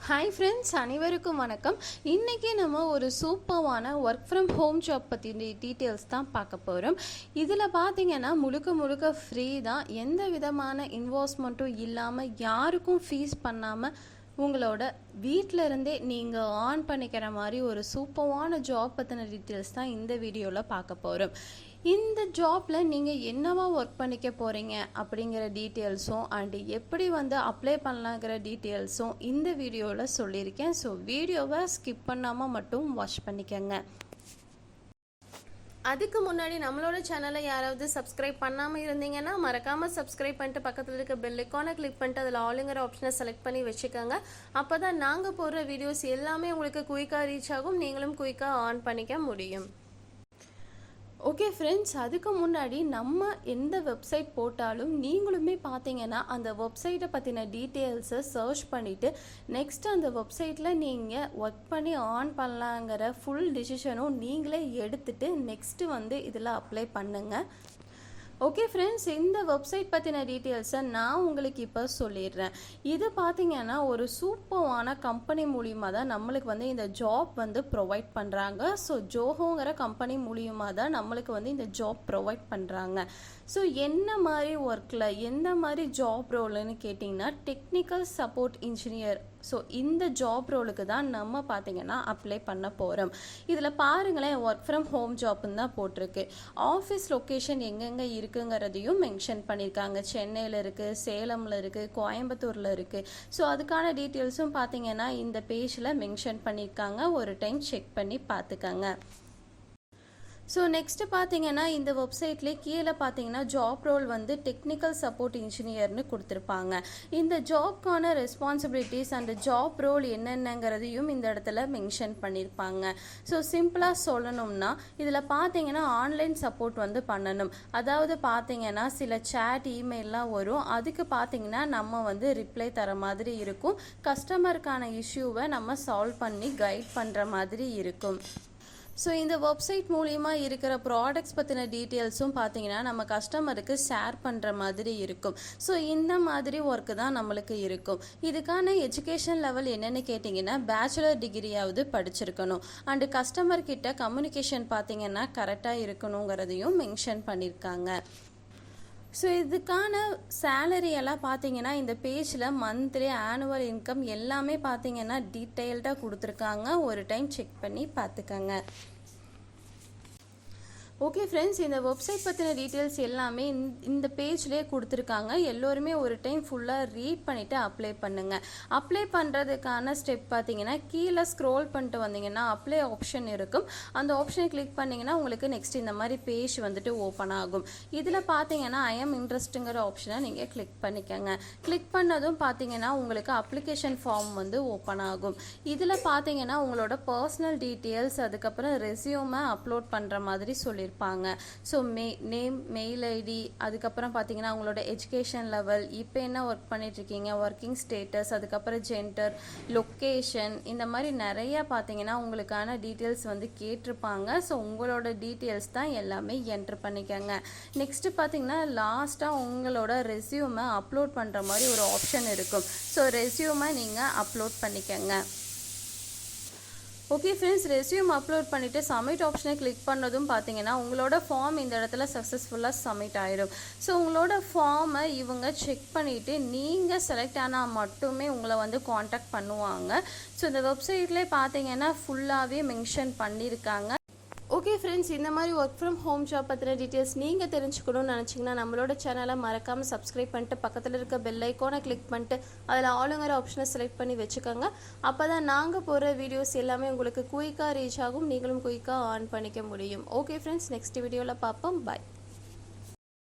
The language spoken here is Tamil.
ஹாய் ஃப்ரெண்ட்ஸ், அனைவருக்கும் வணக்கம். இன்றைக்கி நம்ம ஒரு சூப்பரான ஒர்க் ஃப்ரம் ஹோம் ஜாப் பற்றி டீட்டெயில்ஸ் தான் பார்க்க போகிறோம். இதில் பார்த்தீங்கன்னா முழுக்க ஃப்ரீ தான். எந்த விதமான இன்வெஸ்ட்மெண்ட்டும் இல்லாமல், யாருக்கும் ஃபீஸ் பண்ணாமல் உங்களோட வீட்டில் இருந்தே நீங்கள் ஆன் பண்ணிக்கிற மாதிரி ஒரு சூப்பரான ஜாப் பற்றின டீட்டெயில்ஸ் தான் இந்த வீடியோவில் பார்க்க போகிறோம். இந்த ஜாப்பில் நீங்கள் என்னவா ஒர்க் பண்ணிக்க போகிறீங்க அப்படிங்கிற டீட்டெயில்ஸும் அண்டு எப்படி அப்ளை பண்ணலாங்கிற டீட்டெயில்ஸும் இந்த வீடியோவில் சொல்லியிருக்கேன். ஸோ வீடியோவை ஸ்கிப் பண்ணாமல் மட்டும் வாட்ச் பண்ணிக்கோங்க. அதுக்கு முன்னாடி நம்மளோட சேனலை யாராவது சப்ஸ்கிரைப் பண்ணாமல் இருந்தீங்கன்னா மறக்காமல் சப்ஸ்கிரைப் பண்ணிட்டு பக்கத்தில் இருக்க பெல் ஐக்கானை கிளிக் பண்ணிட்டு அதில் ஆளுங்கிற ஆப்ஷனை செலக்ட் பண்ணி வச்சுக்கோங்க. அப்போ தான் நாங்கள் போடுற வீடியோஸ் எல்லாமே உங்களுக்கு குயிக்காக ரீச் ஆகும், நீங்களும் குயிக்காக ஆன் பண்ணிக்க முடியும். ஓகே ஃப்ரெண்ட்ஸ், அதுக்கு முன்னாடி நம்ம எந்த வெப்சைட் போட்டாலும் நீங்களுமே பார்த்தீங்கன்னா அந்த வெப்சைட்டை பற்றின டீட்டெயில்ஸை சர்ச் பண்ணிவிட்டு நெக்ஸ்ட் அந்த வெப்சைட்டில் நீங்கள் ஒர்க் பண்ணி ஆன் பண்ணலாங்கிற ஃபுல் டிசிஷனும் நீங்களே எடுத்துகிட்டு நெக்ஸ்ட்டு இதில் அப்ளை பண்ணுங்கள். ஓகே ஃப்ரெண்ட்ஸ், இந்த வெப்சைட் பற்றின டீட்டெயில்ஸை நான் உங்களுக்கு இப்போ சொல்லிடுறேன். இது பார்த்தீங்கன்னா ஒரு சூப்பரான கம்பெனி மூலியமாக தான் நம்மளுக்கு இந்த ஜாப் ப்ரொவைட் பண்ணுறாங்க. ஸோ ஜோஹோங்கிற கம்பெனி மூலியமாக தான் நம்மளுக்கு இந்த ஜாப் ப்ரொவைட் பண்ணுறாங்க. ஸோ என்ன மாதிரி ஒர்க்கில் எந்த மாதிரி ஜாப் ரோல்னு கேட்டிங்கன்னா டெக்னிக்கல் சப்போர்ட் இன்ஜினியர். ஸோ இந்த ஜாப் ரோலுக்கு தான் நம்ம பார்த்தீங்கன்னா அப்ளை பண்ண போகிறோம். இதில் பாருங்களேன், ஒர்க் ஃப்ரம் ஹோம் ஜாப்னு தான் போட்டிருக்கு. ஆஃபீஸ் லொக்கேஷன் எங்கெங்கே இருக்குங்கிறதையும் மென்ஷன் பண்ணியிருக்காங்க. சென்னையில் இருக்குது, சேலமில் இருக்குது, கோயம்புத்தூரில் இருக்குது. ஸோ அதுக்கான டீட்டெயில்ஸும் பார்த்தீங்கன்னா இந்த பேஜில் மென்ஷன் பண்ணியிருக்காங்க. ஒரு டைம் செக் பண்ணி பார்த்துக்கங்க. ஸோ நெக்ஸ்ட்டு பார்த்தீங்கன்னா இந்த வெப்சைட்லேயே கீழே பார்த்தீங்கன்னா ஜாப் ரோல் டெக்னிக்கல் சப்போர்ட் இன்ஜினியர்னு கொடுத்துருப்பாங்க. இந்த ஜாப்க்கான ரெஸ்பான்சிபிலிட்டிஸ் அண்ட் ஜாப் ரோல் என்னென்னங்கிறதையும் இந்த இடத்துல மென்ஷன் பண்ணியிருப்பாங்க. ஸோ சிம்பிளாக சொல்லணும்னா இதில் பார்த்தீங்கன்னா ஆன்லைன் சப்போர்ட் பண்ணணும். அதாவது பார்த்தீங்கன்னா சில சேட் இமெயிலெலாம் வரும், அதுக்கு பார்த்தீங்கன்னா நம்ம ரிப்ளை தர மாதிரி இருக்கும். கஸ்டமருக்கான இஷ்யூவை நம்ம சால்வ் பண்ணி கைட் பண்ணுற மாதிரி இருக்கும். ஸோ இந்த வெப்சைட் மூலிமா இருக்கிற ப்ராடக்ட்ஸ் பற்றின டீட்டெயில்ஸும் பார்த்தீங்கன்னா நம்ம கஸ்டமருக்கு ஷேர் பண்ணுற மாதிரி இருக்கும். ஸோ இந்த மாதிரி ஒர்க்கு தான் நம்மளுக்கு இருக்கும். இதுக்கான எஜுகேஷன் லெவல் என்னென்னு கேட்டிங்கன்னா பேச்சுலர் டிகிரியாவது படிச்சிருக்கணும். அண்டு கஸ்டமர்கிட்ட கம்யூனிகேஷன் பார்த்தீங்கன்னா கரெக்டாக இருக்கணுங்கிறதையும் மென்ஷன் பண்ணியிருக்காங்க. ஸோ இதுக்கான சேலரியெல்லாம் பார்த்தீங்கன்னா இந்த பேஜில் மந்த்லி ஆனுவல் இன்கம் எல்லாமே பார்த்தீங்கன்னா டீட்டெயில்டாக கொடுத்துருக்காங்க. ஒரு டைம் செக் பண்ணி பார்த்துக்கங்க. ஓகே ஃப்ரெண்ட்ஸ், இந்த வெப்சைட் பற்றின டீட்டெயில்ஸ் எல்லாமே இந்த பேஜ்லேயே கொடுத்துருக்காங்க. எல்லோருமே ஒரு டைம் ஃபுல்லாக ரீட் பண்ணிவிட்டு அப்ளை பண்ணுங்கள். அப்ளை பண்ணுறதுக்கான ஸ்டெப் பார்த்தீங்கன்னா கீழே ஸ்க்ரோல் பண்ணிட்டு வந்தீங்கன்னா அப்ளை ஆப்ஷன் இருக்கும். அந்த ஆப்ஷனை கிளிக் பண்ணிங்கன்னா உங்களுக்கு நெக்ஸ்ட் இந்த மாதிரி பேஜ் ஓப்பன் ஆகும். இதில் பார்த்தீங்கன்னா ஐ எம் இன்ட்ரெஸ்ட்டுங்கிற ஆப்ஷனை நீங்கள் கிளிக் பண்ணிக்கோங்க. கிளிக் பண்ணதும் பார்த்தீங்கன்னா உங்களுக்கு அப்ளிகேஷன் ஃபார்ம் ஓப்பன் ஆகும். இதில் பார்த்தீங்கன்னா உங்களோட பர்சனல் டீட்டெயில்ஸ், அதுக்கப்புறம் ரெஸ்யூமை அப்லோட் பண்ணுற மாதிரி சொல்லியிருப்பாங்க. ஸோ நேம், மெயில் ஐடி, அதுக்கப்புறம் பார்த்தீங்கன்னா உங்களோட எஜுகேஷன் லெவல், இப்போ என்ன ஒர்க் பண்ணிட்டுருக்கீங்க, ஒர்க்கிங் ஸ்டேட்டஸ், அதுக்கப்புறம் ஜெண்டர், லொக்கேஷன், இந்த மாதிரி நிறையா பார்த்தீங்கன்னா உங்களுக்கான டீட்டெயில்ஸ் கேட்டிருப்பாங்க. ஸோ உங்களோட டீட்டெயில்ஸ் தான் எல்லாமே என்ட்ரு பண்ணிக்கோங்க. நெக்ஸ்ட்டு பார்த்தீங்கன்னா லாஸ்ட்டாக உங்களோட ரெஸ்யூமை அப்லோட் பண்ணுற மாதிரி ஒரு ஆப்ஷன் இருக்கும். ஸோ ரெஸ்யூமை நீங்கள் அப்லோட் பண்ணிக்கோங்க. ஓகே ஃப்ரெண்ட்ஸ், ரெஸ்யூம் அப்லோட் பண்ணிவிட்டு சப்மிட் ஆப்ஷனை கிளிக் பண்ணதும் பார்த்தீங்கன்னா உங்களோட ஃபார்ம் இந்த இடத்துல சக்ஸஸ்ஃபுல்லாக சப்மிட் ஆகிடும். ஸோ உங்களோட ஃபார்மை இவங்க செக் பண்ணிவிட்டு நீங்கள் செலக்ட் ஆனால் மட்டுமே உங்களை காண்டாக்ட் பண்ணுவாங்க. ஸோ இந்த வெப்சைட்லேயே பார்த்தீங்கன்னா ஃபுல்லாகவே மென்ஷன் பண்ணியிருக்காங்க. ஓகே ஃப்ரெண்ட்ஸ், இந்த மாதிரி ஒர்க் ஃப்ரம் ஹோம் ஜாப் பற்றின டீட்டெயில்ஸ் நீங்கள் தெரிஞ்சுக்கணும்னு நினச்சிங்கன்னா நம்மளோட சேனலை மறக்காமல் சப்ஸ்கிரைப் பண்ணிட்டு பக்கத்தில் இருக்க பெல் ஐக்கானை கிளிக் பண்ணிட்டு அதில் ஆளுங்கிற ஆப்ஷனை செலக்ட் பண்ணி வச்சுக்கோங்க. அப்போ தான் நாங்கள் போகிற வீடியோஸ் எல்லாமே உங்களுக்கு குயிக்காக ரீச் ஆகும், நீங்களும் குயிக்காக ஆன் பண்ணிக்க முடியும். ஓகே ஃப்ரெண்ட்ஸ், நெக்ஸ்ட் வீடியோவில் பார்ப்போம். பாய்.